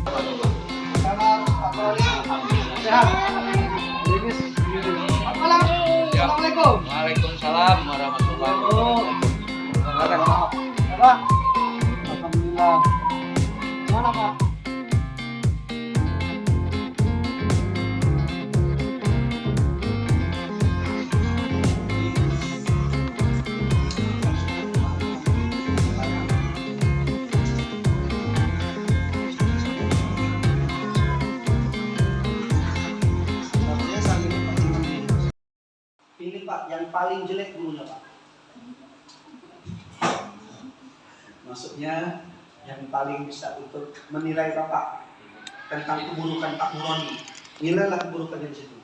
Selamat sehat. Lilis. Selamat malam. Assalamualaikum. Waalaikumsalam warahmatullahi wabarakatuh. Pak. Alhamdulillah. Mana Pak? Pilih Pak, yang paling jelek dulunya Pak. Maksudnya yang paling bisa untuk menilai Bapak tentang keburukan Pak Muroni. Nilailah keburukannya di situ.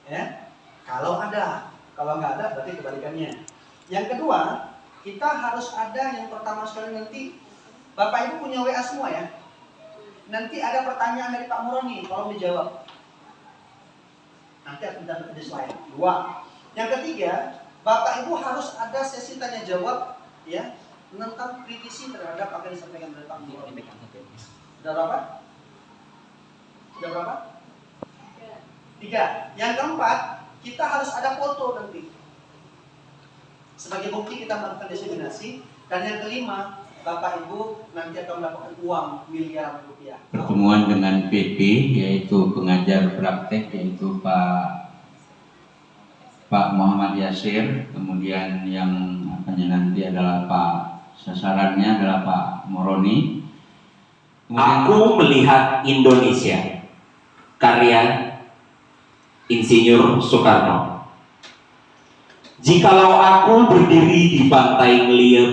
Ya, kalau ada, kalau nggak ada berarti kebalikannya. Yang kedua, kita harus ada yang pertama sekali nanti Bapak Ibu punya WA semua ya. Nanti ada pertanyaan dari Pak Muroni, tolong dijawab. Nanti akan dapat di slide. Dua. Yang ketiga, Bapak Ibu harus ada sesi tanya jawab ya tentang kritisi terhadap apa yang disampaikan oleh Pak Muroni. Sudah berapa? Sudah berapa? Tiga. Yang keempat, kita harus ada foto nanti. Sebagai bukti kita melakukan diseminasi. Dan yang kelima, Bapak Ibu nanti akan mendapatkan uang miliaran rupiah. Pertemuan dengan PP yaitu pengajar praktek yaitu Pak Muhammad Yasir, kemudian yang nanti adalah Pak sasarannya adalah Pak Muroni. Kemudian, Aku melihat Indonesia, karya Insinyur Soekarno. Jikalau aku berdiri di pantai Ngeliat,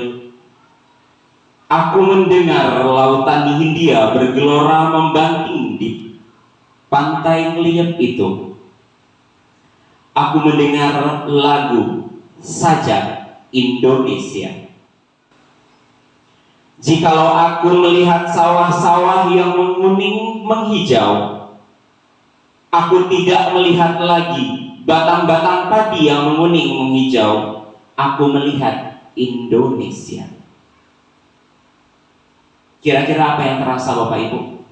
aku mendengar lautan Hindia bergelora membanting di pantai Ngeliat itu. Aku mendengar lagu Sajak Indonesia. Jikalau aku melihat sawah-sawah yang menguning menghijau, aku tidak melihat lagi batang-batang padi yang menguning menghijau. Aku melihat Indonesia. Kira-kira apa yang terasa Bapak Ibu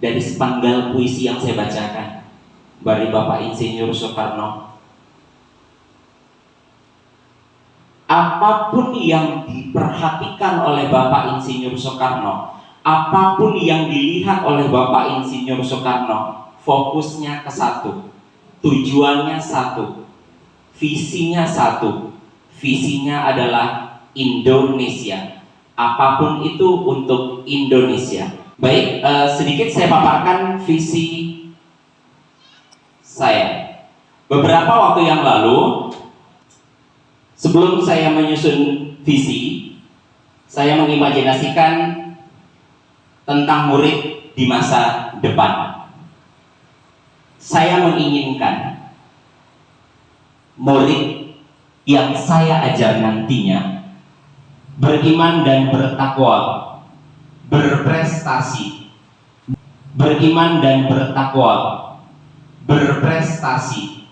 dari sepenggal puisi yang saya bacakan dari Bapak Insinyur Soekarno? Apapun yang diperhatikan oleh Bapak Insinyur Soekarno, apapun yang dilihat oleh Bapak Insinyur Soekarno, fokusnya ke satu, tujuannya satu, visinya satu. Visinya adalah Indonesia. Apapun itu untuk Indonesia. Baik, sedikit saya paparkan visi saya. Beberapa waktu yang lalu, sebelum saya menyusun visi, saya mengimajinasikan tentang murid di masa depan. Saya menginginkan murid yang saya ajar nantinya beriman dan bertakwa, berprestasi, beriman dan bertakwa, berprestasi,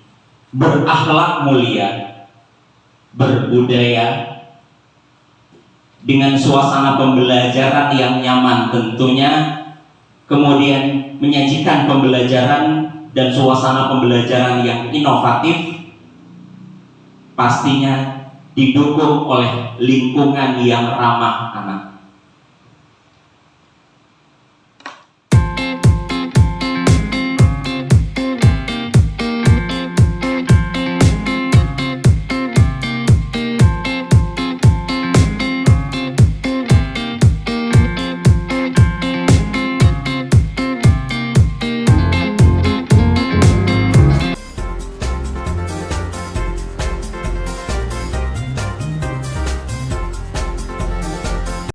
berakhlak mulia, berbudaya, dengan suasana pembelajaran yang nyaman tentunya, kemudian menyajikan pembelajaran dan suasana pembelajaran yang inovatif, pastinya didukung oleh lingkungan yang ramah anak.